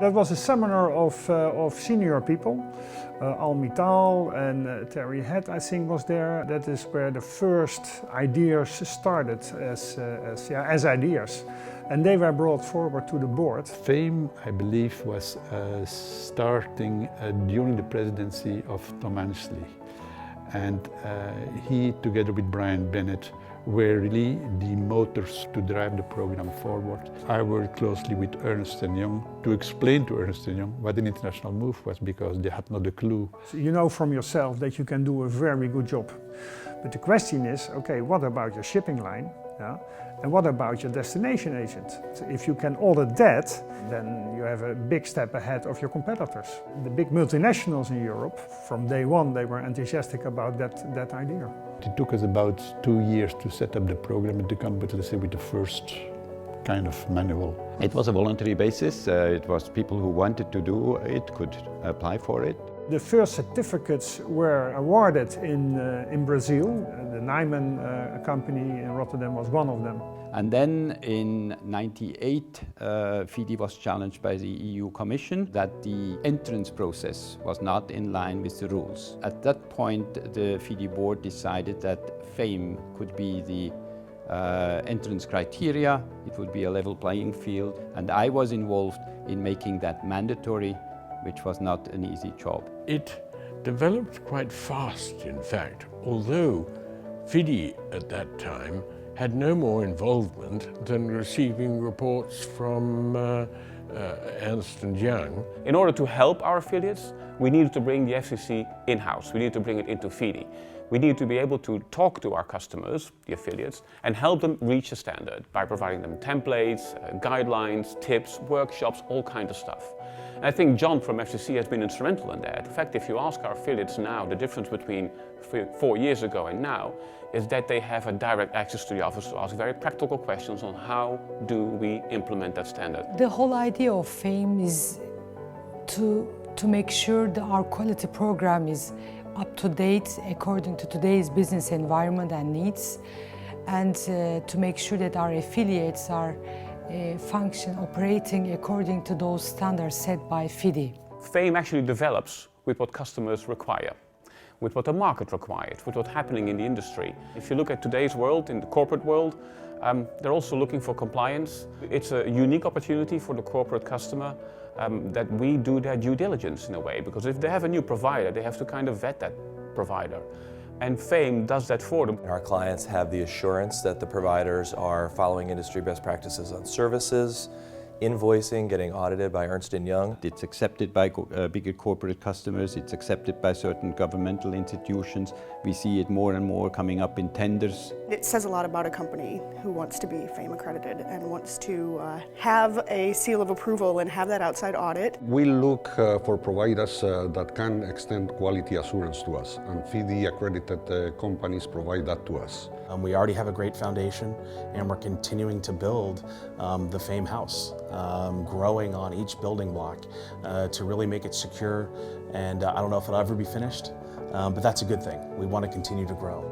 That was a seminar of senior people. Al-Mittal and Terry Head, I think, was there. That is where the first ideas started as ideas. And they were brought forward to the board. FAIM, I believe, was starting during the presidency of Tom Annesley. And he, together with Brian Bennett, were really the motors to drive the program forward. I worked closely with Ernst & Young to explain to Ernst & Young what an international move was, because they had not a clue. So you know from yourself that you can do a very good job. But the question is, okay, what about your shipping line? Yeah? And what about your destination agent? So if you can audit that, then you have a big step ahead of your competitors. The big multinationals in Europe, from day one, they were enthusiastic about that idea. It took us about 2 years to set up the program at the company, let's say, with the first kind of manual. It was a voluntary basis. It was people who wanted to do it could apply for it. The first certificates were awarded in Brazil. The Nijman company in Rotterdam was one of them. And then in '98, FIDI was challenged by the EU Commission that the entrance process was not in line with the rules. At that point, the FIDI board decided that FAIM could be the entrance criteria. It would be a level playing field. And I was involved in making that mandatory, which was not an easy job. It developed quite fast, in fact, although FIDI at that time had no more involvement than receiving reports from Ernst & Young. In order to help our affiliates, we needed to bring the FCC in-house. We needed to bring it into FIDI. We needed to be able to talk to our customers, the affiliates, and help them reach a standard by providing them templates, guidelines, tips, workshops, all kinds of stuff. And I think John from FCC has been instrumental in that. In fact, if you ask our affiliates now, the difference between 4 years ago and now is that they have a direct access to the office to ask very practical questions on how do we implement that standard. The whole idea of FAIM is to make sure that our quality program is up to date according to today's business environment and needs, and to make sure that our affiliates are operating according to those standards set by FIDI. FAIM actually develops with what customers require, with what the market requires, with what's happening in the industry. If you look at today's world, in the corporate world, they're also looking for compliance. It's a unique opportunity for the corporate customer that we do their due diligence in a way, because if they have a new provider, they have to kind of vet that provider. And FAIM does that for them. Our clients have the assurance that the providers are following industry best practices on services, invoicing, getting audited by Ernst & Young. It's accepted by bigger corporate customers, it's accepted by certain governmental institutions. We see it more and more coming up in tenders. It says a lot about a company who wants to be FAIM accredited and wants to have a seal of approval and have that outside audit. We look for providers that can extend quality assurance to us, and FIDI accredited companies provide that to us. We already have a great foundation, and we're continuing to build the FAIM house, growing on each building block to really make it secure. And I don't know if it'll ever be finished, but that's a good thing. We want to continue to grow.